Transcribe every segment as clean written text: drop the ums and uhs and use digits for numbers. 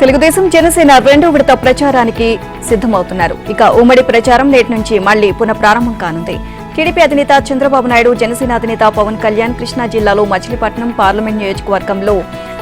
తెలుగుదేశం జనసేన రెండో విడత ప్రచారానికి సిద్ధమవుతున్నారు. ఇక ఉమ్మడి ప్రచారం నేటి నుంచి మళ్లీ పునఃప్రారంభం కానుంది. టీడీపీ అధినేత చంద్రబాబు నాయుడు, జనసేన అధినేత పవన్ కళ్యాణ్ కృష్ణా జిల్లాలో మచిలీపట్నం పార్లమెంట్ నియోజకవర్గంలో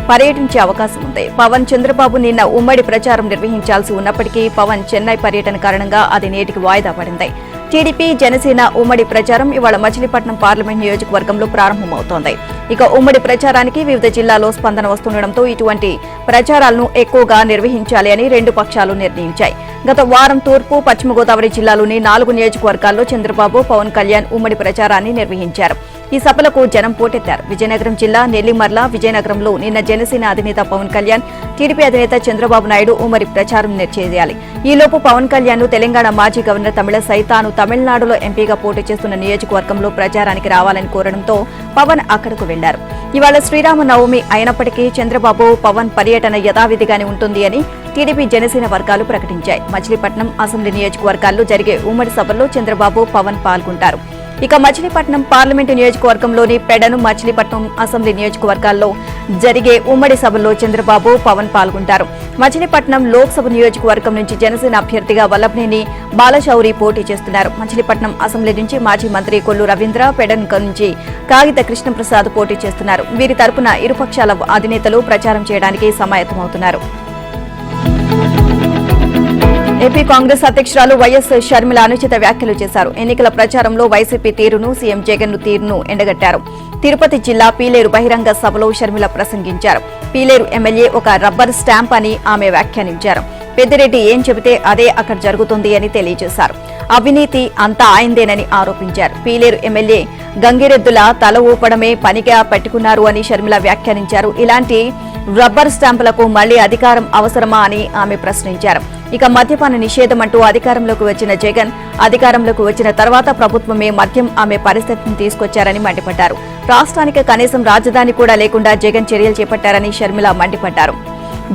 పర్యటించే అవకాశం ఉంది. పవన్, చంద్రబాబు నిన్న ఉమ్మడి ప్రచారం నిర్వహించాల్సి ఉన్నప్పటికీ పవన్ చెన్నై పర్యటన కారణంగా అది నేటికి వాయిదా పడింది. టీడీపీ, జనసేన ఉమ్మడి ప్రచారం ఇవాళ మచిలీపట్నం పార్లమెంట్ నియోజకవర్గంలో ప్రారంభమవుతోంది. ఇక ఉమ్మడి ప్రచారానికి వివిధ జిల్లాల్లో స్పందన వస్తుండటంతో ఇటువంటి ప్రచారాలను ఎక్కువగా నిర్వహించాలి అని రెండు పక్షాలు నిర్ణయించాయి. గత వారం తూర్పు, పశ్చిమ గోదావరి జిల్లాలోని 4 నియోజకవర్గాల్లో చంద్రబాబు, పవన్ కళ్యాణ్ ఉమ్మడి ప్రచారాన్ని నిర్వహించారు. ఈ సభలకు జనం పోటెత్తారు. విజయనగరం జిల్లా నెల్లిమర్ల, విజయనగరంలో నిన్న జనసేన అధినేత పవన్ కళ్యాణ్, టీడీపీ అధినేత చంద్రబాబు నాయుడు ఉమ్మడి ప్రచారం చేయాలి. ఈలోపు పవన్ కళ్యాణ్ తెలంగాణ మాజీ గవర్నర్ తమిళసై తాను తమిళనాడులో ఎంపీగా పోటీ చేస్తున్న నియోజకవర్గంలో ప్రచారానికి రావాలని కోరడంతో పవన్ అక్కడకు వెళ్లారు. ఇవాళ శ్రీరామనవమి అయినప్పటికీ చంద్రబాబు, పవన్ పర్యటన యథావిధిగానే ఉంటుంది అని టీడీపీ, జనసేన వర్గాలు ప్రకటించాయి. మచిలీపట్నం అసెంబ్లీ నియోజకవర్గాల్లో జరిగే ఉమ్మడి సభల్లో చంద్రబాబు, పవన్ పాల్గొంటారు. ఇక మచిలీపట్నం పార్లమెంటు నియోజకవర్గంలోని పెడను, మచిలీపట్నం అసెంబ్లీ నియోజకవర్గాల్లో జరిగే ఉమ్మడి సభల్లో చంద్రబాబు, పవన్ పాల్గొంటారు. మచిలీపట్నం లోక్సభ నియోజకవర్గం నుంచి జనసేన అభ్యర్థిగా వల్లభనేని బాలశౌరి పోటీ చేస్తున్నారు. మచిలీపట్నం అసెంబ్లీ నుంచి మాజీ మంత్రి కొల్లు రవీంద్ర, పెడన్ నుంచి కాగిత కృష్ణప్రసాద్ పోటీ చేస్తున్నారు. వీరి తరపున ఇరుపక్షాల అధినేతలు ప్రచారం చేయడానికి సమాయత్తమవుతున్నారు. ఏపీ కాంగ్రెస్ అధ్యక్షురాలు వైఎస్ షర్మిల అనుచిత వ్యాఖ్యలు చేశారు. ఎన్నికల ప్రచారంలో వైసీపీ తీరును, సీఎం జగన్ తీరును ఎండగట్టారు. తిరుపతి జిల్లా పీలేరు బహిరంగ సభలో షర్మిల ప్రసంగించారు. పీలేరు ఎమ్మెల్యే ఒక రబ్బర్ స్టాంప్ అని ఆమె వ్యాఖ్యానించారు. పెద్దిరెడ్డి ఏం చెబితే అదే అక్కడ జరుగుతుంది అని తెలియజేశారు. అవినీతి అంతా ఆయనదేనని ఆరోపించారు. పీలేరు ఎమ్మెల్యే గంగిరెద్దుల తల ఊపడమే పనిగా పెట్టుకున్నారు అని షర్మిల వ్యాఖ్యానించారు. ఇలాంటి రబ్బర్ స్టాంపులకు మళ్లీ అధికారం అవసరమా అని ఆమె ప్రశ్నించారు. ఇక మద్యపాన నిషేధం అంటూ అధికారంలోకి వచ్చిన జగన్, అధికారంలోకి వచ్చిన తర్వాత ప్రభుత్వమే మద్యం ఆమె పరిస్థితిని తీసుకొచ్చారని మండిపడ్డారు. రాష్ట్రానికి కనీసం రాజధాని కూడా లేకుండా జగన్ చర్యలు చేపట్టారని షర్మిల మండిపడ్డారు.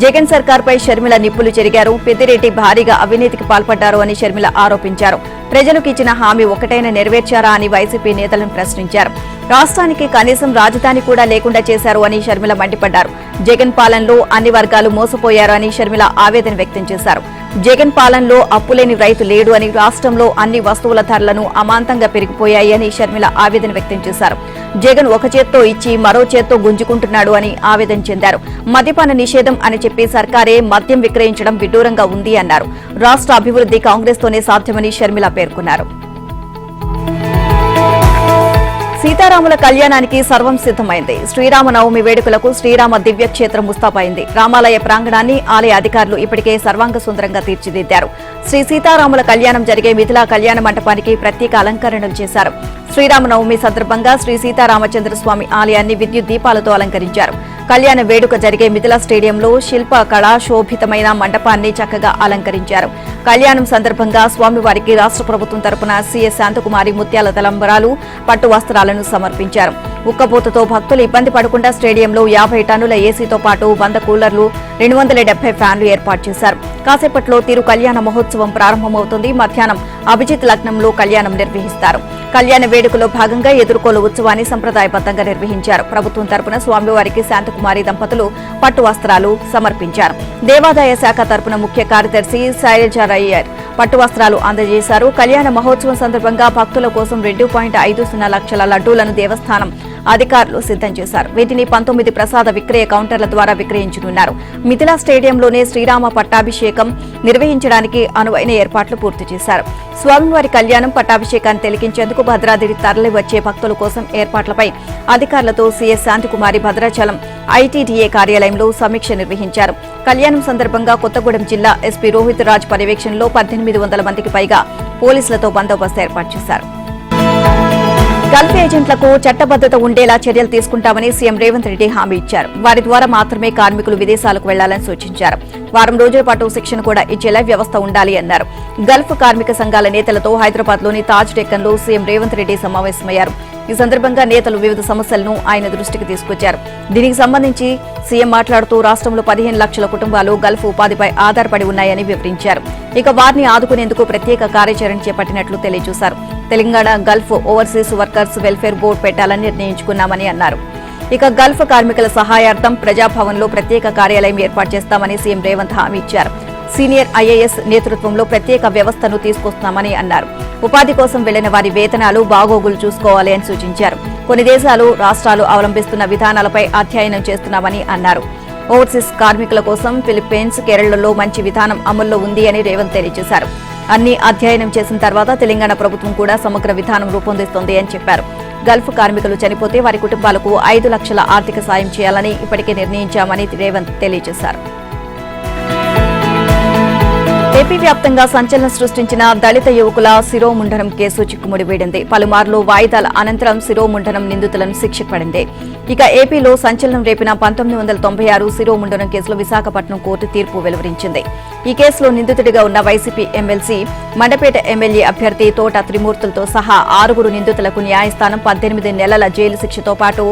జగన్ సర్కార్పై షర్మిల నిప్పులు చెరిగారు. పెద్దిరెడ్డి భారీగా అవినీతికి పాల్పడ్డారు అని షర్మిల ఆరోపించారు. ప్రజలకు ఇచ్చిన హామీ ఒకటైనా నెరవేర్చారా అని వైసీపీ నేతలను ప్రశ్నించారు. రాష్ట్రానికి కనీసం రాజధాని కూడా లేకుండా చేశారు అని షర్మిల మండిపడ్డారు. జగన్ పాలనలో అన్ని వర్గాలు మోసపోయారు అని షర్మిల ఆవేదన వ్యక్తం చేశారు. జగన్ పాలనలో అప్పులేని రైతు లేడు అని, రాష్ట్రంలో అన్ని వస్తువుల ధరలను అమాంతంగా పెరిగిపోయాయి అని షర్మిల ఆవేదన వ్యక్తం చేశారు. జగన్ ఒక చేత్తో ఇచ్చి మరో చేత్తో గుంజుకుంటున్నాడు అని ఆవేదన చెందారు. మద్యపాన నిషేధం అని చెప్పి సర్కారే మద్యం విక్రయించడం విడ్డూరంగా ఉంది అన్నారు. రాష్ట్ర అభివృద్ధి కాంగ్రెస్తోనే సాధ్యమని షర్మిల పేర్కొన్నారు. సీతారాముల కళ్యాణానికి సర్వం సిద్దమైంది. శ్రీరామనవమి వేడుకలకు శ్రీరామ దివ్యక్షేత్రం ముస్తాబైంది. రామాలయ ప్రాంగణాన్ని ఆలయ అధికారులు ఇప్పటికే సర్వాంగ సుందరంగా తీర్చిదిద్దారు. శ్రీ సీతారాముల కళ్యాణం జరిగే మిథిలా కళ్యాణ మంటపానికి ప్రత్యేక అలంకరణలు చేశారు. శ్రీరామనవమి సందర్భంగా శ్రీ సీతారామచంద్రస్వామి ఆలయాన్ని విద్యుత్ దీపాలతో అలంకరించారు. కళ్యాణ వేడుక జరిగే మిథిలా స్టేడియంలో శిల్ప కళా శోభితమైన మండపాన్ని చక్కగా అలంకరించారు. కళ్యాణం సందర్భంగా స్వామివారికి రాష్ట్ర ప్రభుత్వం తరపున సీఎస్ శాంతకుమారి ముత్యాల తలంబరాలు, పట్టు వస్త్రాలను సమర్పించారు. ఉక్కపోతతో భక్తులు ఇబ్బంది పడకుండా స్టేడియంలో 50 టన్నుల ఏసీతో పాటు 100 కూలర్లు, 270 ఫ్యాన్లు ఏర్పాటు చేశారు. కాసేపట్లో తిరు కళ్యాణ మహోత్సవం ప్రారంభమవుతుంది. మధ్యాహ్నం అభిజిత్ లగ్నంలో కళ్యాణం నిర్వహిస్తారు. కళ్యాణ వేడుకలో భాగంగా ఎదుర్కోలు ఉత్సవాన్ని సంప్రదాయబద్దంగా నిర్వహించారు. ప్రభుత్వం తరపున స్వామివారికి శాంతకుమారి దంపతులు పట్టు వస్త్రాలు సమర్పించారు. దేవాదాయ శాఖ తరపున ముఖ్య కార్యదర్శి శైలజారయ్యర్ పట్టు వస్త్రాలు అందజేశారు. కళ్యాణ మహోత్సవం సందర్భంగా భక్తుల కోసం 2.50 లక్షల లడ్డూలను దేవస్థానం అధికారులు సిద్దం చేశారు. వీటిని 19 ప్రసాద విక్రయ కౌంటర్ల ద్వారా విక్రయించనున్నారు. మిథిలా స్టేడియంలోనే శ్రీరామ పట్టాభిషేకం నిర్వహించడానికి అనువైన ఏర్పాట్లు పూర్తి చేశారు. స్వామివారి కళ్యాణం, పట్టాభిషేకాన్ని తిలకించేందుకు భద్రాద్రి తరలి వచ్చే భక్తుల కోసం ఏర్పాట్లపై అధికారులతో సీఎస్ శాంతికుమారి భద్రాచలం ఐటీడీఏ కార్యాలయంలో సమీక్ష నిర్వహించారు. కళ్యాణం సందర్భంగా కొత్తగూడెం జిల్లా ఎస్పీ రోహిత్ రాజ్ పర్యవేక్షణలో 1800 మందికి పైగా పోలీసులతో బందోబస్తు ఏర్పాటు చేశారు. గల్ఫ్ ఏజెంట్లకు చట్టబద్దత ఉండేలా చర్యలు తీసుకుంటామని సీఎం రేవంత్ రెడ్డి హామీ ఇచ్చారు. వారి ద్వారా మాత్రమే కార్మికులు విదేశాలకు వెళ్లాలని సూచించారు. వారం రోజుల పాటు శిక్షణ కూడా ఇచ్చేలా వ్యవస్థ ఉండాలి అన్నారు. గల్ఫ్ కార్మిక సంఘాల నేతలతో హైదరాబాద్లోని తాజ్ డెక్కన్లో సీఎం రేవంత్ రెడ్డి సమావేశమయ్యారు. ఈ సందర్భంగా నేతలు వివిధ సమస్యలను ఆయన దృష్టికి తీసుకొచ్చారు. దీనికి సంబంధించి సీఎం మాట్లాడుతూ రాష్ట్రంలో 15 లక్షల కుటుంబాలు గల్ఫ్ ఉపాధిపై ఆధారపడి ఉన్నాయని వివరించారు. ఇక వారిని ఆదుకునేందుకు ప్రత్యేక కార్యాచరణ చేపట్టినట్లు తెలియజేశారు. Telangana Gulf overseas workers welfare board పెట్టాలని నిర్ణయించుకున్నామని అన్నారు. ఇక గల్ఫ్ కార్మికుల సహాయార్థం ప్రజాభవన్లో ప్రత్యేక కార్యాలయం ఏర్పాటు చేస్తామని సీఎం రేవంత్ హామీ ఇచ్చారు. సీనియర్ ఐఏఎస్ నేతృత్వంలో ప్రత్యేక వ్యవస్థను తీసుకొస్తున్నామని అన్నారు. ఉపాధి కోసం వెళ్లిన వారి వేతనాలు బాగోగులు చూసుకోవాలి అని సూచించారు. కొన్ని దేశాలు రాష్ట్రాలు అవలంబిస్తున్న విధానాలపై అధ్యయనం చేస్తున్నామని అన్నారు. ఓవర్సీస్ కార్మికుల కోసం ఫిలిప్పీన్స్, కేరళలో మంచి విధానం అమల్లో ఉంది అని రేవంత్ తెలియజేశారు. అన్ని అధ్యయనం చేసిన తర్వాత తెలంగాణ ప్రభుత్వం కూడా సమగ్ర విధానం రూపొందిస్తోంది అని చెప్పారు. గల్ఫ్ కార్మికులు చనిపోతే వారి కుటుంబాలకు 5 లక్షల ఆర్థిక సాయం చేయాలని ఇప్పటికే నిర్ణయించామని రేవంత్ తెలియజేశారు. ఏపీ వ్యాప్తంగా సంచలనం సృష్టించిన దళిత యువకుల శిరోముండనం కేసు చిక్కుముడి వీడింది. పలుమార్లు వాయిదాల అనంతరం శిరోముండనం నిందితులను శిక్ష పడింది. ఇక ఏపీలో సంచలనం రేపిన 1996 శిరోముండనం కేసులో విశాఖపట్నం కోర్టు తీర్పు వెలువరించింది. ఈ కేసులో నిందితుడిగా ఉన్న వైసీపీ ఎమ్మెల్సీ మండపేట ఎమ్మెల్యే అభ్యర్థి తోట త్రిమూర్తులతో సహా 6 నిందితులకు న్యాయస్థానం 18 నెలల జైలు శిక్షతో పాటు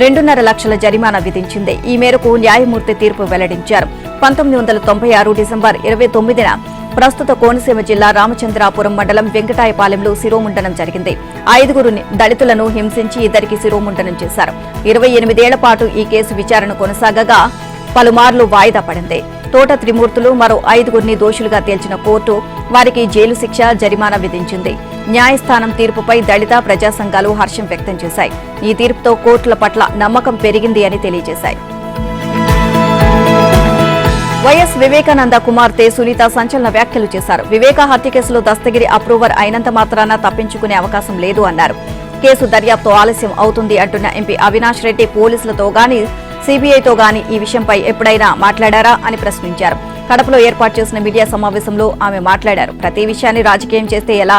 2.5 లక్షల జరిమానా విధించింది. ఈ మేరకు న్యాయమూర్తి తీర్పు వెల్లడించారు. 1996 డిసెంబర్ 29న ప్రస్తుత కోనసీమ జిల్లా రామచంద్రాపురం మండలం వెంకటాయపాలెంలో శిరోముండనం జరిగింది. 5 దళితులను హింసించి 2 శిరోముండనం చేశారు. 28 ఏళ్ల పాటు ఈ కేసు విచారణ కొనసాగగా పలుమార్లు వాయిదా పడింది. తోట త్రిమూర్తులు మరో 5 దోషులుగా తేల్చిన కోర్టు వారికి జైలు శిక్ష, జరిమానా విధించింది. న్యాయస్థానం తీర్పుపై దళిత ప్రజా సంఘాలు హర్షం వ్యక్తం చేశాయి. ఈ తీర్పుతో కోర్టుల పట్ల నమ్మకం పెరిగింది అని తెలియజేశాయి. వైఎస్ వివేకానంద కుమార్తె సునీత సంచలన వ్యాఖ్యలు చేశారు. వివేక హత్య కేసులో దస్తగిరి అప్రూవర్ అయినంత మాత్రాన తప్పించుకునే అవకాశం లేదు అన్నారు. కేసు దర్యాప్తు ఆలస్యం అవుతుంది అంటున్న ఎంపీ అవినాష్ రెడ్డి పోలీసులతో గానీ సీబీఐతో గానీ ఈ విషయంపై ఎప్పుడైనా మాట్లాడారా అని ప్రశ్నించారు. కడపలో ఏర్పాటు చేసిన మీడియా సమావేశంలో ఆమె మాట్లాడారు. ప్రతి విషయాన్ని రాజకీయం చేస్తే ఎలా,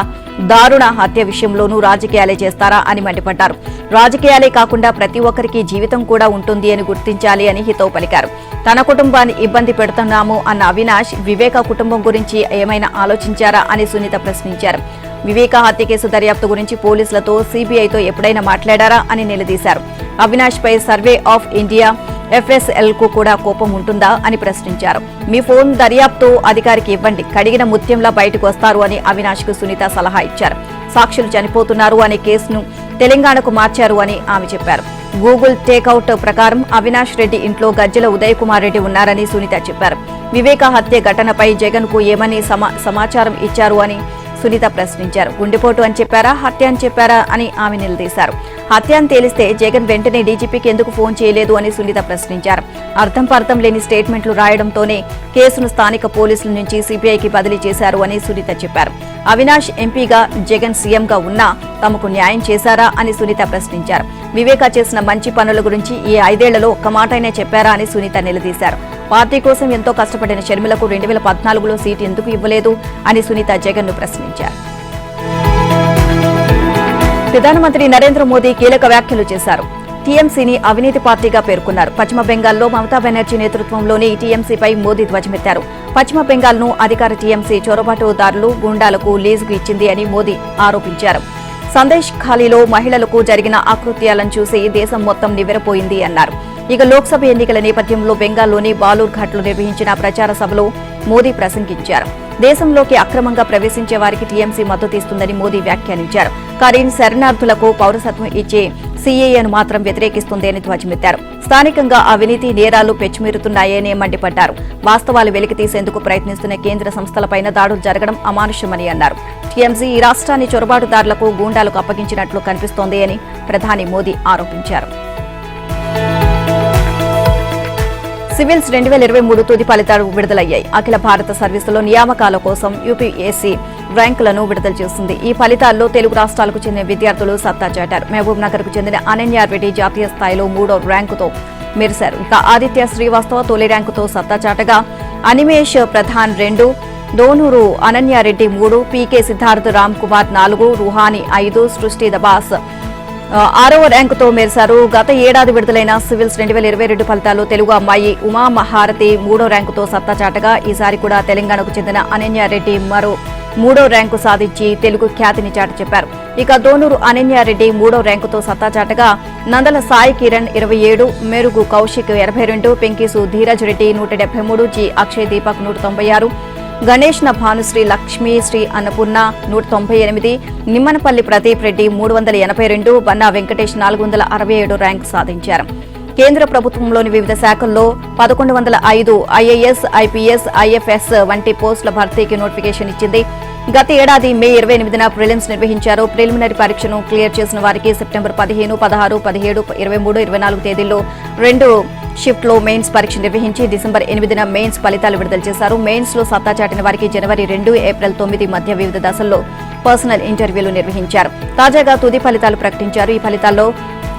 దారుణ హత్య విషయంలోనూ రాజకీయాలే చేస్తారా అని మండిపడ్డారు. రాజకీయాలే కాకుండా ప్రతి ఒక్కరికి జీవితం కూడా ఉంటుంది అని గుర్తించాలి అని హితవు పలికారు. తన కుటుంబాన్ని ఇబ్బంది పెడుతున్నాము అన్న అవినాష్ వివేక కుటుంబం గురించి ఏమైనా ఆలోచించారా అని సునీత ప్రశ్నించారు. వివేక హత్య కేసు దర్యాప్తు గురించి పోలీసులతో, సీబీఐతో ఎప్పుడైనా మాట్లాడారా అని నిలదీశారు. అవినాష్ పై సర్వే ఆఫ్ ఇండియా, ఎఫ్ఎస్ఎల్ కు కూడా కోపం ఉంటుందా అని ప్రశ్నించారు. మీ ఫోన్ దర్యాప్తు అధికారికి ఇవ్వండి, కడిగిన ముత్యంలా బయటకు వస్తారు అని అవినాష్ కు సునీత సలహా ఇచ్చారు. సాక్షులు చనిపోతున్నారు అనే కేసును తెలంగాణకు మార్చారు అని ఆమె చెప్పారు. గూగుల్ టేకౌట్ ప్రకారం అవినాష్ రెడ్డి ఇంట్లో గజ్జల ఉదయ్ కుమార్ రెడ్డి ఉన్నారని సునీత చెప్పారు. వివేక హత్య ఘటనపై జగన్ కు ఏమని సమాచారం ఇచ్చారు అని సునీత ప్రశ్నించారు. గుండెపోటు అని చెప్పారా, హత్య అని చెప్పారా అని ఆమె నిలదీశారు. హత్య అని తేలిస్తే జగన్ వెంటనే డీజీపీకి ఎందుకు ఫోన్ చేయలేదు అని సునీత ప్రశ్నించారు. అర్థం లేని స్టేట్మెంట్లు రాయడంతోనే కేసును స్థానిక పోలీసుల నుంచి సీబీఐకి బదిలీ చేశారు అని సునీత చెప్పారు. అవినాష్ ఎంపీగా, జగన్ సీఎంగా ఉన్నా తమకు న్యాయం చేశారా అని సునీత ప్రశ్నించారు. వివేక చేసిన మంచి పనుల గురించి ఈ 5 ఏళ్లలో ఒక్క మాటైనా చెప్పారా అని సునీత నిలదీశారు. పార్టీ కోసం ఎంతో కష్టపడిన షర్మిలకు 2014లో సీటు ఎందుకు ఇవ్వలేదు అని సునీత జగన్ ను ప్రశ్నించారు. ప్రధానమంత్రి నరేంద్ర మోదీ కీలక వ్యాఖ్యలు చేశారు. టీఎంసీని అవినీతి పార్టీగా పేర్కొన్నారు. పశ్చిమ బెంగాల్లో మమతా బెనర్జీ నేతృత్వంలోని టీఎంసీపై మోదీ ధ్వజమెత్తారు. పశ్చిమ బెంగాల్ను అధికార టీఎంసీ చొరబాటుదారులు, గూండాలకు లీజుకు ఇచ్చింది అని మోదీ ఆరోపించారు. సందేశ్ ఖాళీలో మహిళలకు జరిగిన అకృత్యాలను చూసి దేశం మొత్తం నివ్వెరపోయింది అన్నారు. ఇక లోక్సభ ఎన్నికల నేపథ్యంలో బెంగాల్లోని బాలూర్ ఘాట్లో నిర్వహించిన ప్రచార సభలో మోదీ ప్రసంగించారు. దేశంలోకి అక్రమంగా ప్రవేశించే వారికి టీఎంసీ మద్దతు ఇస్తుందని మోదీ వ్యాఖ్యానించారు. కానీ శరణార్థులకు పౌరసత్వం ఇచ్చే సీఏఏను మాత్రం వ్యతిరేకిస్తుంది అని ధ్వజమెత్తారు. స్థానికంగా అవినీతి, నేరాలు పెచ్చుమీరుతున్నాయని మండిపడ్డారు. వాస్తవాలు వెలికితీసేందుకు ప్రయత్నిస్తున్న కేంద్ర సంస్థలపైన దాడులు జరగడం అమానుష్యమని అన్నారు. టీఎంసీ ఈ రాష్ట్రాన్ని చొరబాటుదారులకు, గూండాలకు అప్పగించినట్లు కనిపిస్తోంది అని ప్రధాని మోదీ ఆరోపించారు. సివిల్స్ 2023 తుది ఫలితాలు విడుదలయ్యాయి. అఖిల భారత సర్వీసులో నియామకాల కోసం యూపీఎస్సీ ర్యాంకులను విడుదల చేసింది. ఈ ఫలితాల్లో తెలుగు రాష్ట్రాలకు చెందిన విద్యార్థులు సత్తా చాటారు. మహబూబ్ నగర్ కు చెందిన అనన్య రెడ్డి జాతీయ స్థాయిలో 3వ ర్యాంకుతో మెరిశారు. ఇక ఆదిత్య శ్రీవాస్తవ తొలి ర్యాంకుతో సత్తా చాటగా అనిమేష్ ప్రధాన్ 2, దోనూరు అనన్యారెడ్డి 3, పీకే సిద్ధార్థ్ రామ్ కుమార్ 4, రుహానీ 5, సృష్టి దబాస్ 6వ ర్యాంకుతో మెరిశారు. గత ఏడాది విడుదలైన సివిల్స్ 2022 ఫలితాల్లో తెలుగు అమ్మాయి ఉమా మహారతి 3వ ర్యాంకుతో సత్తా చాటగా ఈసారి కూడా తెలంగాణకు చెందిన అనన్యారెడ్డి మరో 3వ ర్యాంకు సాధించి తెలుగు ఖ్యాతిని చాటి చెప్పారు. ఇక దోనూరు అనన్యారెడ్డి 3వ ర్యాంకుతో సత్తా చాటగా నందల సాయి కిరణ్ 27, మెరుగు కౌశిక్ 82, పెంకిసు ధీరజ్ రెడ్డి 173, జి అక్షయ్ దీపక్ 196, గణేష్న భానుశ్రీ లక్ష్మీ శ్రీ అన్నపూర్ణ 198, నిమ్మనపల్లి ప్రదీప్ రెడ్డి 382, బన్నా వెంకటేష్ 467 ర్యాంకు సాధించారు. కేంద్ర ప్రభుత్వంలోని వివిధ శాఖల్లో 1105 ఐఏఎస్, ఐపీఎస్, ఐఎఫ్ఎస్ వంటి పోస్టుల భర్తీకి నోటిఫికేషన్ ఇచ్చింది. గత ఏడాది మే 28న ప్రిలిమ్స్ నిర్వహించారు. ప్రిలిమినరీ పరీక్షను క్లియర్ చేసిన వారికి సెప్టెంబర్ 15, 16, 17, 23, 24 తేదీల్లో 2 షిఫ్ట్లో మెయిన్స్ పరీక్ష నిర్వహించి డిసెంబర్ 8న మెయిన్స్ ఫలితాలు విడుదల చేశారు. మెయిన్స్ లో సత్తా చాటిన వారికి జనవరి 2, ఏప్రిల్ 9 మధ్య వివిధ దశల్లో పర్సనల్ ఇంటర్వ్యూలు నిర్వహించారు. తాజాగా తుది ఫలితాలు ప్రకటించారు. ఈ ఫలితాల్లో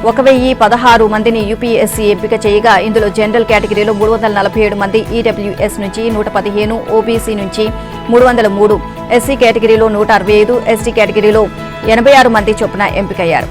1016 మందిని యూపీఎస్సీ ఎంపిక చేయగా ఇందులో జనరల్ కేటగిరీలో 347 మంది, ఈడబ్ల్యూఎస్ నుంచి 115, ఓబీసీ నుంచి 303, ఎస్సీ కేటగిరీలో 165, ఎస్టీ కేటగిరీలో 86 మంది చొప్పున ఎంపికయ్యారు.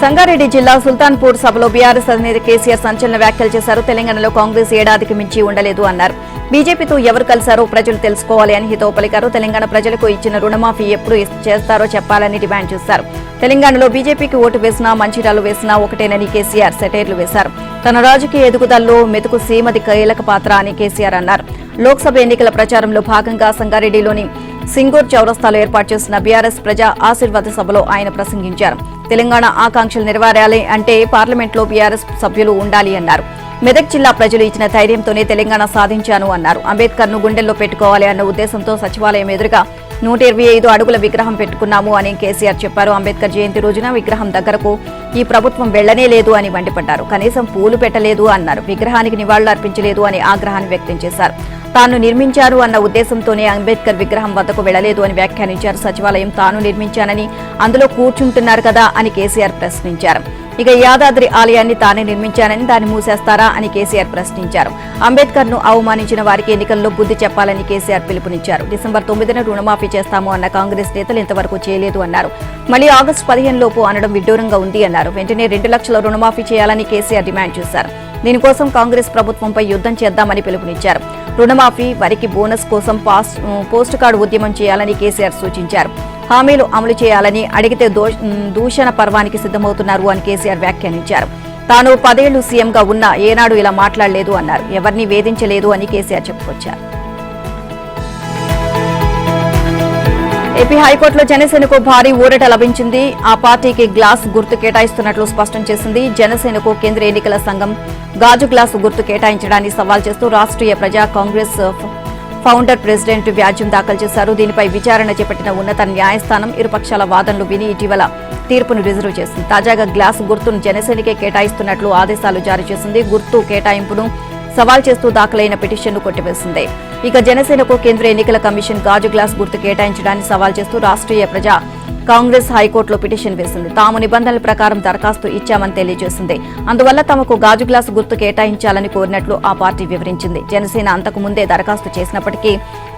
సంగారెడ్డి జిల్లా సుల్తాన్పూర్ సభలో బీఆర్ఎస్ అధినేత కేసీఆర్ సంచలన వ్యాఖ్యలు చేశారు. తెలంగాణలో కాంగ్రెస్ ఏడాదికి మించి ఉండలేదు అన్నారు. బీజేపీతో ఎవరు కలిశారో ప్రజలు తెలుసుకోవాలి అని హితవు పలికారు. తెలంగాణ ప్రజలకు ఇచ్చిన రుణమాఫీ ఎప్పుడు చేస్తారో చెప్పాలని డిమాండ్ చేశారు. తెలంగాణలో బీజేపీకి ఓటు వేసినా మంచిర్యాలు వేసినా ఒకటేనని కేసీఆర్ సెటైర్లు వేశారు. తన రాజకీయ ఎదుగుదలలో మెతుకు సీమది కీలక పాత్ర అని కేసీఆర్ అన్నారు. లోక్సభ ఎన్నికల ప్రచారంలో భాగంగా సంగారెడ్డిలోని సింగూర్ చౌరస్తాలో ఏర్పాటు చేసిన బీఆర్ఎస్ ప్రజా ఆశీర్వాద సభలో ఆయన ప్రసంగించారు. తెలంగాణ ఆకాంక్షలు నెరవేరాలి అంటే పార్లమెంట్లో బీఆర్ఎస్ సభ్యులు ఉండాలి అన్నారు. మెదక్ జిల్లా ప్రజలు ఇచ్చిన ధైర్యంతోనే తెలంగాణ సాధించాను అన్నారు. అంబేద్కర్ ను గుండెల్లో పెట్టుకోవాలి అన్న ఉద్దేశంతో సచివాలయం ఎదురుగా 125 అడుగుల విగ్రహం పెట్టుకున్నాము అని కేసీఆర్ చెప్పారు. అంబేద్కర్ జయంతి రోజున విగ్రహం దగ్గరకు ఈ ప్రభుత్వం వెళ్లనే లేదు అని మండిపడ్డారు. కనీసం పూలు పెట్టలేదు అన్నారు. విగ్రహానికి నివాళులు అర్పించలేదు అని ఆగ్రహాన్ని వ్యక్తం చేశారు. తాను నిర్మించారు అన్న ఉద్దేశంతోనే అంబేద్కర్ విగ్రహం వద్దకు వెళ్లలేదు అని వ్యాఖ్యానించారు. సచివాలయం తాను నిర్మించానని అందులో కూర్చుంటున్నారు కదా అని కేసీఆర్ ప్రశ్నించారు. ఇక యాదాద్రి ఆలయాన్ని తానే నిర్మించానని దాన్ని మూసేస్తారా అని కేసీఆర్ ప్రశ్నించారు. అంబేద్కర్ ను అవమానించిన వారికి ఎన్నికల్లో బుద్ధి చెప్పాలని కేసీఆర్ పిలుపునిచ్చారు. డిసెంబర్ 9న రుణమాఫీ చేస్తాము అన్న కాంగ్రెస్ నేతలు ఇంతవరకు చేయలేదు అన్నారు. మళ్లీ ఆగస్టు 15 లోపు అనడం విడ్డూరంగా ఉంది అన్నారు. వెంటనే 2 లక్షల రుణమాఫీ చేయాలని కేసీఆర్ డిమాండ్ చేశారు. దీనికోసం కాంగ్రెస్ ప్రభుత్వంపై యుద్ధం చేద్దామని పిలుపునిచ్చారు. రుణమాఫీ, వరికి బోనస్ కోసం పోస్టు కార్డు ఉద్యమం చేయాలని కేసీఆర్ సూచించారు. హామీలు అమలు చేయాలని అడిగితే దూషణ పర్వానికి సిద్దమవుతున్నారు అని కేసీఆర్ వ్యాఖ్యానించారు. తాను 10 ఏళ్లు సీఎంగా ఉన్నా ఏనాడు ఇలా మాట్లాడలేదు అన్నారు. ఎవరిని వేధించలేదు అని కేసీఆర్ చెప్పుకొచ్చారు. ఏపీ హైకోర్టులో జనసేనకు భారీ ఊరట లభించింది. ఆ పార్టీకి గ్లాస్ గుర్తు కేటాయిస్తున్నట్లు స్పష్టం చేసింది. జనసేనకు కేంద్ర ఎన్నికల సంఘం గాజు గ్లాసు గుర్తు కేటాయించడాన్ని సవాల్ చేస్తూ రాష్ట్రీయ ప్రజా కాంగ్రెస్ ఫౌండర్ ప్రెసిడెంట్ వ్యాజ్యం దాఖలు చేశారు. దీనిపై విచారణ చేపట్టిన ఉన్నత న్యాయస్థానం ఇరుపక్షాల వాదనలు విని ఇటీవల తీర్పును రిజర్వ్ చేసింది. తాజాగా గ్లాసు గుర్తును జనసేనకే కేటాయిస్తున్నట్లు ఆదేశాలు జారీ చేసింది. గుర్తు కేటాయింపును సవాల్ చేస్తూ దాఖలైన పిటిషన్ను కొట్టివేసింది. ఇక జనసేనకు కేంద్ర ఎన్నికల కమిషన్ గాజు గ్లాస్ గుర్తు కేటాయించడాన్ని సవాల్ చేస్తూ రాష్ట్రీయ ప్రజా కాంగ్రెస్ హైకోర్టులో పిటిషన్ వేసింది. తాము నిబంధనల ప్రకారం దరఖాస్తు ఇచ్చామని తెలియజేసింది. అందువల్ల తమకు గాజు గ్లాసు గుర్తు కేటాయించాలని కోరినట్లు ఆ పార్టీ వివరించింది. జనసేన అంతకు ముందే దరఖాస్తు చేసినప్పటికీ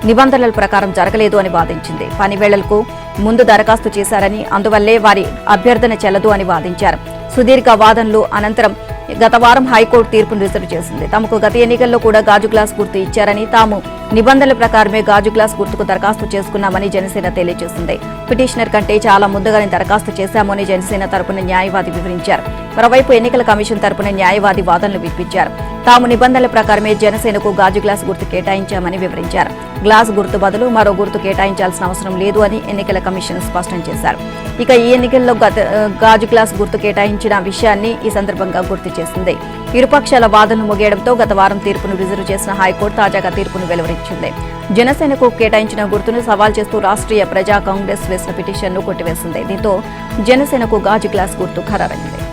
నిబంధనల ప్రకారం జరగలేదు అని వాదించింది. పని వేళలకు ముందు దరఖాస్తు చేశారని, అందువల్లే వారి అభ్యర్థన చెల్లదు అని వాదించారు. సుదీర్ఘ వాదనలు అనంతరం గత వారం హైకోర్టు తీర్పును రిజర్వ్ చేసింది. తమకు గత ఎన్నికల్లో కూడా గాజు గ్లాస్ గుర్తు ఇచ్చారని, తాము నిబంధనల ప్రకారమే గాజు గ్లాస్ గుర్తుకు దరఖాస్తు చేసుకున్నామని జనసేన తెలియజేసింది. పిటిషనర్ కంటే చాలా ముందుగానే దరఖాస్తు చేశామని జనసేన తరపున న్యాయవాది వివరించారు. మరోవైపు ఎన్నికల కమిషన్ తరపున న్యాయవాది వాదనలు వినిపించారు. తాము నిబంధనల ప్రకారమే జనసేనకు గాజు గ్లాస్ గుర్తు కేటాయించామని వివరించారు. గ్లాస్ గుర్తు బదులు మరో గుర్తు కేటాయించాల్సిన అవసరం లేదు అని ఎన్నికల కమిషన్ స్పష్టం చేశారు. ఇక ఈ ఎన్నికల్లో గాజు గ్లాస్ గుర్తు కేటాయించిన విషయాన్ని ఈ సందర్భంగా గుర్తు చేసింది. ఇరుపక్షాల వాదనలు ముగియడంతో గత వారం తీర్పును రిజర్వ్ చేసిన హైకోర్టు తాజాగా తీర్పును వెలువరించింది. జనసేనకు కేటాయించిన గుర్తును సవాల్ చేస్తూ రాష్ట్రీయ ప్రజా కాంగ్రెస్ వేసిన పిటిషన్ను కొట్టివేసింది. దీంతో జనసేనకు గాజు గ్లాస్ గుర్తు ఖరారైంది.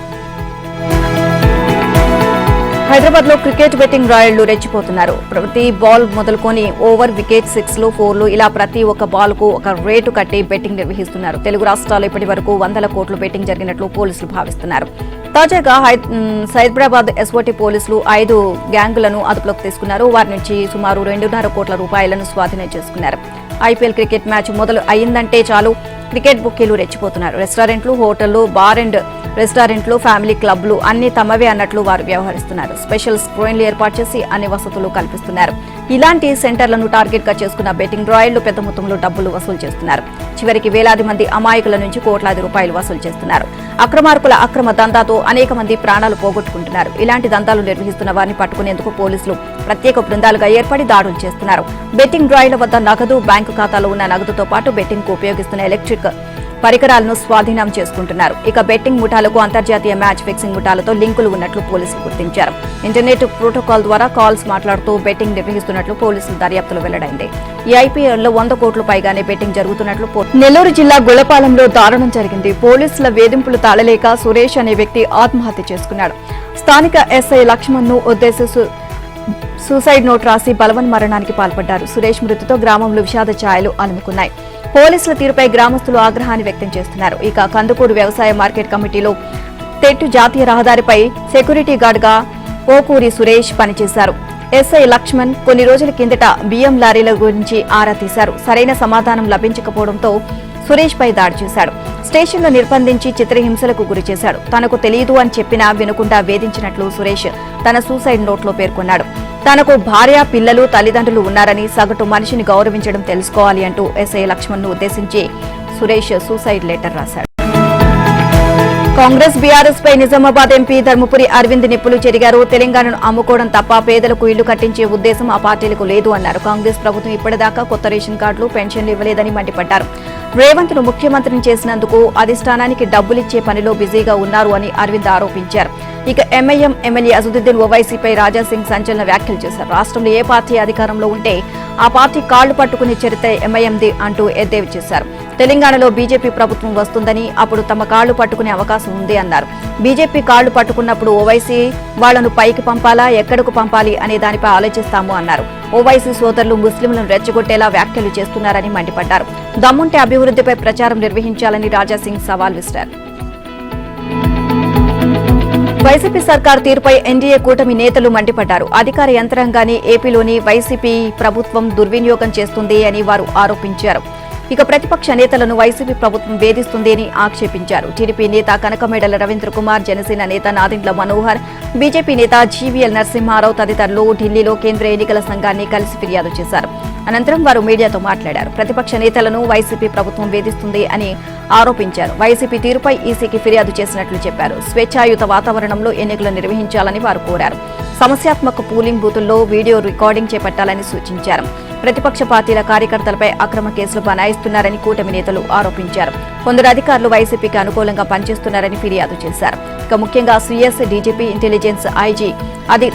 హైదరాబాద్ లో క్రికెట్ బెట్టింగ్ రాయళ్లు రెచ్చిపోతున్నారు. ప్రతి బాల్ మొదలుకొని ఓవర్, వికెట్, 6లు, 4లు ఇలా ప్రతి ఒక్క బాల్ కు ఒక రేటు కట్టి బెట్టింగ్ నిర్వహిస్తున్నారు. తెలుగు రాష్ట్రాల్లో ఇప్పటి వరకు 100 కోట్ల బెట్టింగ్ జరిగినట్లు పోలీసులు భావిస్తున్నారు. తాజాగా సైబరాబాద్ ఎస్ఓటీ పోలీసులు 5 గ్యాంగులను అదుపులోకి తీసుకున్నారు. వారి నుంచి సుమారు 2.5 కోట్ల రూపాయలను స్వాధీనం చేసుకున్నారు. ఐపీఎల్ క్రికెట్ మ్యాచ్ మొదలు అయిందంటే చాలు క్రికెట్ బుక్కీలు రెచ్చిపోతున్నారు. రెస్టారెంట్లు, హోటళ్లు, బార్ అండ్ రెస్టారెంట్లు, ఫ్యామిలీ క్లబ్లు అన్ని తమవే అన్నట్లు వారు వ్యవహరిస్తున్నారు. స్పెషల్ స్క్రీన్లు ఏర్పాటు చేసి అన్ని వసతులు కల్పిస్తున్నారు. ఇలాంటి సెంటర్లను టార్గెట్ గా చేసుకున్న బెట్టింగ్ డ్రాయర్లు పెద్ద మొత్తంలో డబ్బులు వసూలు చేస్తున్నారు. చివరికి వేలాది మంది అమాయకుల నుంచి కోట్లాది రూపాయలు వసూలు చేస్తున్నారు. అక్రమార్కుల అక్రమ దందాతో అనేక మంది ప్రాణాలు పోగొట్టుకుంటున్నారు. ఇలాంటి దందాలు నిర్వహిస్తున్న వారిని పట్టుకునేందుకు పోలీసులు ప్రత్యేక బృందాలుగా ఏర్పడి దాడులు చేస్తున్నారు. బెట్టింగ్ డ్రాయర్ల వద్ద నగదు, బ్యాంకు ఖాతాలో ఉన్న నగదుతో పాటు బెట్టింగ్ కు ఉపయోగిస్తున్న ఎలక్ట్రిక్ పరికరాలను స్వాధీనం చేసుకుంటున్నారు. ఇక బెట్టింగ్ ముఠాలకు అంతర్జాతీయ మ్యాచ్ ఫిక్సింగ్ ముఠాలతో లింకులు ఉన్నట్లు పోలీసులు గుర్తించారు. ఇంటర్నెట్ ప్రోటోకాల్ ద్వారా కాల్స్ మాట్లాడుతూ బెట్టింగ్ నిర్వహిస్తున్నట్లు పోలీసులు దర్యాప్తులో వెల్లడైంది. ఈ ఐపీఎల్లో 100 కోట్ల పైగానే బెట్టింగ్ జరుగుతున్నట్లు నెల్లూరు జిల్లా గుళ్లపాలెంలో దారుణం జరిగింది. పోలీసుల వేధింపులు తాళలేక సురేష్ అనే వ్యక్తి ఆత్మహత్య చేసుకున్నాడు. స్థానిక ఎస్ఐ లక్ష్మణ్ ను ఉద్దేశిస్తూ సూసైడ్ నోట్ రాసి బలవన్ మరణానికి పాల్పడ్డారు. సురేష్ మృతితో గ్రామంలో విషాద ఛాయలు అలుముకున్నాయి. పోలీసుల తీరుపై గ్రామస్తులు ఆగ్రహాన్ని వ్యక్తం చేస్తున్నారు. ఇక కందుకూరు వ్యవసాయ మార్కెట్ కమిటీలో తెట్టు జాతీయ రహదారిపై సెక్యూరిటీ గార్డ్ గా ఓకూరి సురేష్ పనిచేశారు. ఎస్ఐ లక్ష్మణ్ కొన్ని రోజుల కిందట బియ్యం లారీల గురించి ఆరా తీశారు. సరైన సమాధానం లభించకపోవడంతో సురేష్ పై దాడి చేశాడు. స్టేషన్లో నిర్బంధించి చిత్రహింసలకు గురి చేశాడు. తనకు తెలియదు అని చెప్పినా వినకుండా వేధించినట్లు సురేష్ తన సూసైడ్ నోట్లో పేర్కొన్నాడు. తనకు భార్య, పిల్లలు, తల్లిదండ్రులు ఉన్నారని, సగటు మనిషిని గౌరవించడం తెలుసుకోవాలి అంటూ ఎస్ఐ లక్ష్మణ్ ను ఉద్దేశించి సురేష్ సూసైడ్ లెటర్ రాశాడు. కాంగ్రెస్ బీఆర్ఎస్ పై నిజామాబాద్ ఎంపీ ధర్మపురి అరవింద్ నిప్పులు చెరిగారు. తెలంగాణను అమ్ముకోవడం తప్ప పేదలకు ఇళ్లు కట్టించే ఉద్దేశం ఆ పార్టీలకు లేదు అన్నారు. కాంగ్రెస్ ప్రభుత్వం ఇప్పటిదాకా కొత్త రేషన్ కార్డులు, పెన్షన్లు ఇవ్వలేదని మండిపడ్డారు. రేవంత్ ను ముఖ్యమంత్రిని చేసినందుకు అధిష్టానానికి డబ్బులిచ్చే పనిలో బిజీగా ఉన్నారు అని అరవింద్ ఆరోపించారు. ఇక ఎంఐఎం ఎమ్మెల్యే అసదుద్దీన్ ఓవైసీపై రాజాసింగ్ సంచలన వ్యాఖ్యలు చేశారు. రాష్ట్రంలో ఏ పార్టీ అధికారంలో ఉంటే ఆ పార్టీ కాళ్లు పట్టుకునే చరిత్ర ఎంఐఎంది అంటూ ఎద్దేవి చేశారు. తెలంగాణలో బీజేపీ ప్రభుత్వం వస్తుందని, అప్పుడు తమ కాళ్లు పట్టుకునే అవకాశం ఉంది అన్నారు. బీజేపీ కాళ్లు పట్టుకున్నప్పుడు ఓవైసీ వాళ్లను పైకి పంపాలా, ఎక్కడకు పంపాలి అనే దానిపై ఆలోచిస్తాము అన్నారు. ఓవైసీ సోదరులు ముస్లింలను రెచ్చగొట్టేలా వ్యాఖ్యలు చేస్తున్నారని మండిపడ్డారు. దమ్ముంటే అభివృద్ధిపై ప్రచారం నిర్వహించాలని రాజాసింగ్ సవాల్ విసిరారు. వైసీపీ సర్కార్ తీరుపై ఎన్డీఏ కూటమి నేతలు మండిపడ్డారు. అధికార యంత్రాంగాన్ని ఏపీలోని వైసీపీ ప్రభుత్వం దుర్వినియోగం చేస్తుంది అని వారు ఆరోపించారు. ఇక ప్రతిపక్ష నేతలను వైసీపీ ప్రభుత్వం వేధిస్తుంది అని ఆక్షేపించారు. టీడీపీ నేత కనకమేడల రవీంద్ర కుమార్, జనసేన నేత నాదెండ్ల మనోహర్, బీజేపీ నేత జీవీఎల్ నరసింహారావు తదితరులు ఢిల్లీలో కేంద్ర ఎన్నికల సంఘాన్ని కలిసి ఫిర్యాదు చేశారు. అనంతరం వారు మీడియాతో మాట్లాడారు. ప్రతిపక్ష నేతలను వైసీపీ ప్రభుత్వం వేధిస్తుంది అని ఆరోపించారు. వైసీపీ తీరుపై ఈసీకి ఫిర్యాదు చేసినట్లు చెప్పారు. స్వేచ్ఛాయుత వాతావరణంలో ఎన్నికలు నిర్వహించాలని వారు కోరారు. సమస్యాత్మక పోలింగ్ బూతుల్లో వీడియో రికార్డింగ్ చేపట్టాలని సూచించారు. ప్రతిపక్ష పార్టీల కార్యకర్తలపై అక్రమ కేసులు బనాయిస్తున్నారని కూటమి నేతలు ఆరోపించారు. కొందరు అధికారులు వైసీపీకి అనుకూలంగా పనిచేస్తున్నారని ఫిర్యాదు చేశారు. ఇక ముఖ్యంగా సీఎస్, డీజీపీ, ఇంటెలిజెన్స్, ఐజీ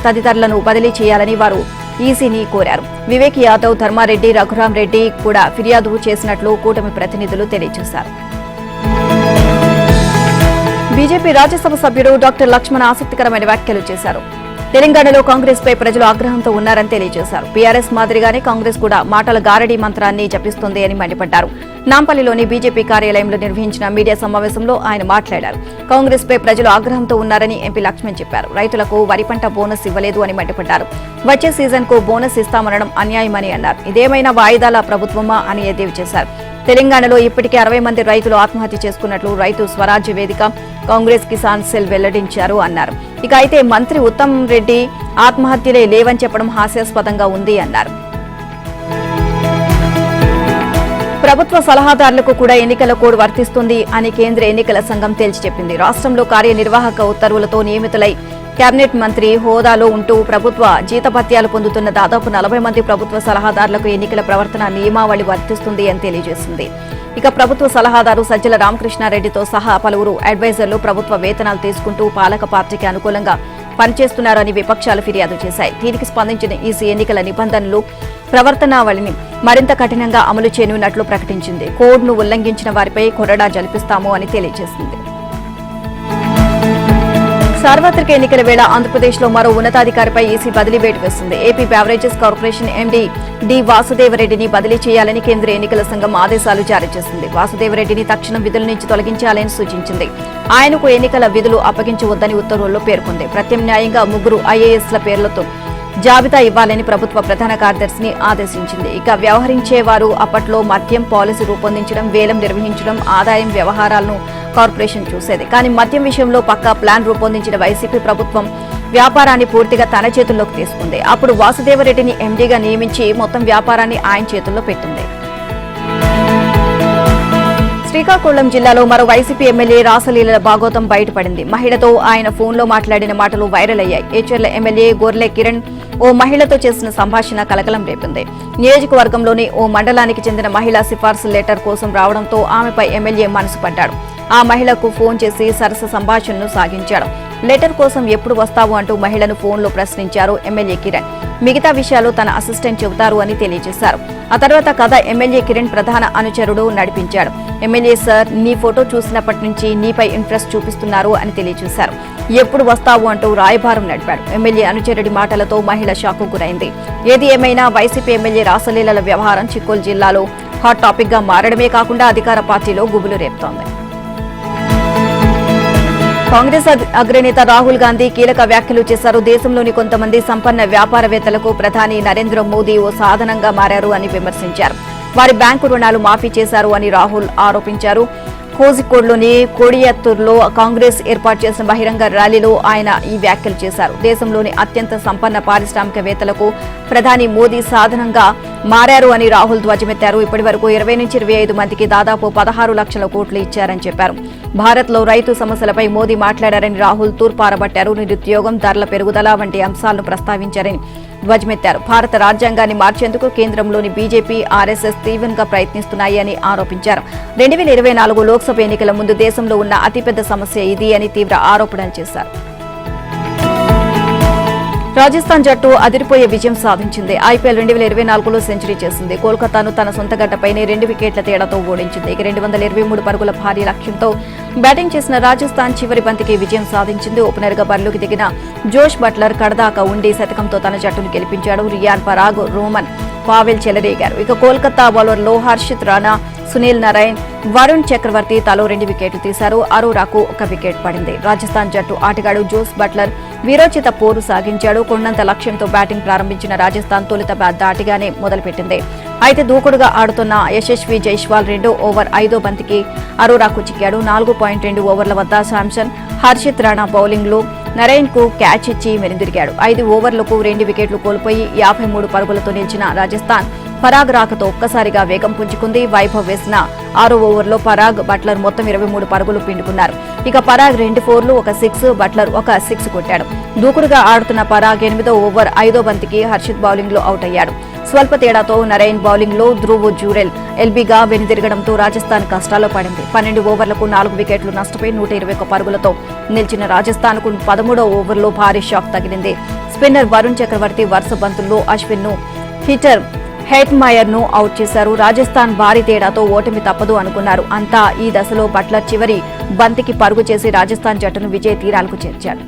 తదితరులను బదిలీ చేయాలని వారు ఈసీని కోరారు. వివేక్ యాదవ్, ధర్మారెడ్డి, రఘురాం రెడ్డి కూడా ఫిర్యాదు చేసినట్లు కూటమి ప్రతినిధులు తెలియజేశారు. బీజేపీ రాజ్యసభ సభ్యుడు డాక్టర్ లక్ష్మణ్ ఆసక్తికరమైన వ్యాఖ్యలు చేశారు. తెలంగాణలో కాంగ్రెస్ పై ప్రజలు ఆగ్రహంతో ఉన్నారని తెలియజేశారు. బీఆర్ఎస్ మాదిరిగానే కాంగ్రెస్ కూడా మాటల గారడీ మంత్రాన్ని జపిస్తుంది అని మండిపడ్డారు. నాంపల్లిలోని బీజేపీ కార్యాలయంలో నిర్వహించిన మీడియా సమావేశంలో ఆయన మాట్లాడారు. కాంగ్రెస్ పై ప్రజలు ఆగ్రహంతో ఉన్నారని ఎంపీ లక్ష్మణ్ చెప్పారు. రైతులకు వరి పంట బోనస్ ఇవ్వలేదు అని మండిపడ్డారు. వచ్చే సీజన్ కు బోనస్ ఇస్తామనడం అన్యాయమని అన్నారు. ఇదేమైనా వాయిదాల ప్రభుత్వమా అని ఎద్దేవి చేశారు. తెలంగాణలో ఇప్పటికే 60 మంది రైతులు ఆత్మహత్య చేసుకున్నట్లు రైతు స్వరాజ్య వేదిక, కాంగ్రెస్ కిసాన్ సెల్ వెల్లడించారు అన్నారు. ఇక అయితే మంత్రి ఉత్తమ్ రెడ్డి ఆత్మహత్యలే లేవని చెప్పడం హాస్యాస్పదంగా ఉంది అన్నారు. ప్రభుత్వ సలహాదారులకు కూడా ఎన్నికల కోడ్ వర్తిస్తుంది అని కేంద్ర ఎన్నికల సంఘం తేల్చి చెప్పింది. రాష్ట్రంలో కార్యనిర్వాహక ఉత్తర్వులతో నియమితులై కేబినెట్ మంత్రి హోదాలో ఉంటూ ప్రభుత్వ జీతభత్యాలు పొందుతున్న దాదాపు 40 మంది ప్రభుత్వ సలహాదారులకు ఎన్నికల ప్రవర్తన నియమావళి వర్తిస్తుంది అని తెలియజేసింది. ఇక ప్రభుత్వ సలహాదారు సజ్జల రామకృష్ణారెడ్డితో సహా పలువురు అడ్వైజర్లు ప్రభుత్వ వేతనాలు తీసుకుంటూ పాలక పార్టీకి అనుకూలంగా పనిచేస్తున్నారని విపక్షాలు ఫిర్యాదు చేశాయి. దీనికి స్పందించిన ఈసీ ఎన్నికల నిబంధనలు, ప్రవర్తనావళిని మరింత కఠినంగా అమలు చేయనున్నట్లు ప్రకటించింది. కోడ్ను ఉల్లంఘించిన వారిపై కొరడా జలిపిస్తాము అని తెలియజేసింది. సార్వత్రిక ఎన్నికల వేళ ఆంధ్రప్రదేశ్లో మరో ఉన్నతాధికారిపై ఈసీ బదిలీ వేటు వేసింది. AP beverages corporation MD D వాసుదేవరెడ్డిని బదిలీ చేయాలని కేంద్ర ఎన్నికల సంఘం ఆదేశాలు జారీ చేసింది. వాసుదేవరెడ్డిని తక్షణం విధుల నుంచి తొలగించాలని సూచించింది. ఆయనకు ఎన్నికల విధులు అప్పగించవద్దని ఉత్తర్వుల్లో పేర్కొంది. ప్రత్యామ్నాయంగా 3 ఐఏఎస్ల పేర్లతో జాబితా ఇవ్వాలని ప్రభుత్వ ప్రధాన కార్యదర్శిని ఆదేశించింది. ఇక వ్యవహరించేవారు అప్పట్లో మద్యం పాలసీ రూపొందించడం, వేలం నిర్వహించడం, ఆదాయం వ్యవహారాలను కార్పొరేషన్ చూసేది. కానీ మద్యం విషయంలో పక్కా ప్లాన్ రూపొందించిన వైసీపీ ప్రభుత్వం వ్యాపారాన్ని పూర్తిగా తన చేతుల్లోకి తీసుకుంది. అప్పుడు వాసుదేవరెడ్డిని ఎండీగా నియమించి మొత్తం వ్యాపారాన్ని ఆయన చేతుల్లో పెట్టింది. శ్రీకాకుళం జిల్లాలో మరో వైసీపీ ఎమ్మెల్యే రాసలీలల భాగోతం బయటపడింది. మహిళతో ఆయన ఫోన్లో మాట్లాడిన మాటలు వైరల్ అయ్యాయి. ఏచర్ల ఎమ్మెల్యే గొర్లె కిరణ్ ఓ మహిళతో చేసిన సంభాషణ కలకలం రేపింది. నియోజకవర్గంలోని ఓ మండలానికి చెందిన మహిళ సిఫార్సు లెటర్ కోసం రావడంతో ఆమెపై ఎమ్మెల్యే మనసు పడ్డాడు. ఆ మహిళకు ఫోన్ చేసి సరస సంభాషణను సాగించాడు. లెటర్ కోసం ఎప్పుడు వస్తావు అంటూ మహిళను ఫోన్లో ప్రశ్నించారు ఎమ్మెల్యే కిరణ్. మిగతా విషయాలు తన అసిస్టెంట్ చెబుతారు అని తెలియజేశారు. ఆ తర్వాత కథ ఎమ్మెల్యే కిరణ్ ప్రధాన అనుచరుడు నడిపించాడు. ఎమ్మెల్యే సార్, నీ ఫోటో చూసినప్పటి నుంచి నీపై ఇంట్రెస్ట్ చూపిస్తున్నారు అని తెలియజేశారు. ఎప్పుడు వస్తావు అంటూ రాయబారం నడిపాడు. ఎమ్మెల్యే అనుచరుడి మాటలతో మహిళ షాకు గురైంది. ఏది ఏమైనా వైసీపీ ఎమ్మెల్యే రాసలీలల వ్యవహారం చిత్తూరు జిల్లాలో హాట్ టాపిక్ గా మారడమే కాకుండా అధికార పార్టీలో గుబులు రేపుతోంది. కాంగ్రెస్ అగ్రనేత రాహుల్ గాంధీ కీలక వ్యాఖ్యలు చేశారు. దేశంలోని కొంతమంది సంపన్న వ్యాపారవేత్తలకు ప్రధాని నరేంద్ర మోదీ ఓ సాధనంగా మారారు అని విమర్శించారు. వారి బ్యాంకు రుణాలు మాఫీ చేశారు అని రాహుల్ ఆరోపించారు. కోజికోడ్లోని కోడియత్తూరులో కాంగ్రెస్ ఏర్పాటు చేసిన బహిరంగ ర్యాలీలో ఆయన ఈ వ్యాఖ్యలు చేశారు. దేశంలోని అత్యంత సంపన్న పారిశ్రామికవేత్తలకు ప్రధాని మోదీ సాధనంగా మారారు అని రాహుల్ ధ్వజమెత్తారు. ఇప్పటి వరకు 20 నుంచి 25 మందికి దాదాపు 16 లక్షల కోట్లు ఇచ్చారని చెప్పారు. భారత్లో రైతు సమస్యలపై మోదీ మాట్లాడారని రాహుల్ తూర్పారబట్టారు. నిరుద్యోగం, ధరల పెరుగుదల వంటి అంశాలను ప్రస్తావించారని ధ్వజమెత్తారు. భారత రాజ్యాంగాన్ని మార్చేందుకు కేంద్రంలోని బీజేపీ, ఆర్ఎస్ఎస్ తీవ్రంగా ప్రయత్నిస్తున్నాయి అని ఆరోపించారు. 2024 లోక్సభ ఎన్నికల ముందు దేశంలో ఉన్న అతిపెద్ద సమస్య ఇది అని తీవ్ర ఆరోపణలు చేశారు. రాజస్థాన్ జట్టు అదిరిపోయే విజయం సాధించింది. ఐపీఎల్ 2024లో సెంచరీ చేసింది. కోల్కతాను తన సొంత గడ్డపైనే 2 వికెట్ల తేడాతో ఓడించింది. ఇక 223 పరుగుల భారీ లక్ష్యంతో బ్యాటింగ్ చేసిన రాజస్థాన్ చివరి బంతికి విజయం సాధించింది. ఓపెనర్ గా బరిలోకి దిగిన జోష్ బట్లర్ కడదాకా ఉండి శతకంతో తన జట్టును గెలిపించాడు. రియాన్ పరాగ్, రోమన్ పావెల్ చెలరేగారు. ఇక కోల్కతా బౌలర్లో హర్షిత్ రాణా, సునీల్ నారాయణ్, వరుణ్ చక్రవర్తి తలో 2 వికెట్లు తీశారు. అరోరాకు 1 వికెట్ పడింది. రాజస్థాన్ జట్టు ఆటగాడు జోస్ బట్లర్ వీరోచిత పోరు సాగించాడు. కొండంత లక్ష్యంతో బ్యాటింగ్ ప్రారంభించిన రాజస్థాన్ తొలుత దాటిగానే మొదలుపెట్టింది. అయితే దూకుడుగా ఆడుతున్న యశస్వి జైస్వాల్ 2వ ఓవర్ 5వ బంతికి అరోరాకు చిక్కాడు. 4.2 ఓవర్ల వద్ద శాంసన్, హర్షిత్ రాణా బౌలింగ్ లో నరైన్ కు క్యాచ్ ఇచ్చి వెనుదిరిగాడు. 5 ఓవర్లకు 2 వికెట్లు కోల్పోయి 53 పరుగులతో నిలిచిన రాజస్థాన్ పరాగ్ రాకతో ఒక్కసారిగా వేగం పుంజుకుంది. వైభవ్ వేసిన 6వ ఓవర్లో పరాగ్, బట్లర్ మొత్తం 23 పరుగులు పిండుకున్నారు. ఇక పరాగ్ 2 ఫోర్లు, 1 సిక్స్, బట్లర్ 1 సిక్స్ కొట్టాడు. దూకుడుగా ఆడుతున్న పరాగ్ 8వ ఓవర్ 5వ బంతికి హర్షిత్ బౌలింగ్ లో అవుట్ అయ్యాడు. స్వల్ప తేడాతో నరైన్ బౌలింగ్ లో ధ్రువ్ జూరెల్ ఎల్బీగా వెనుదిరగడంతో రాజస్థాన్ కష్టాల్లో పడింది. 12 ఓవర్లకు 4 వికెట్లు నష్టపోయి 121 పరుగులతో నిలిచిన రాజస్థాన్ కు 13వ ఓవర్లో భారీ షాక్ తగిలింది. స్పిన్నర్ వరుణ్ చక్రవర్తి వరుస బంతుల్లో అశ్విన్ ను, హిటర్ హెట్మయర్ ను అవుట్ చేశారు. రాజస్థాన్ భారీ తేడాతో ఓటమి తప్పదు అనుకున్నారు. అంతా ఈ దశలో బట్లర్ చివరి బంతికి పరుగు చేసి రాజస్థాన్ జట్టును విజయ తీరాలకు చేర్చాడు.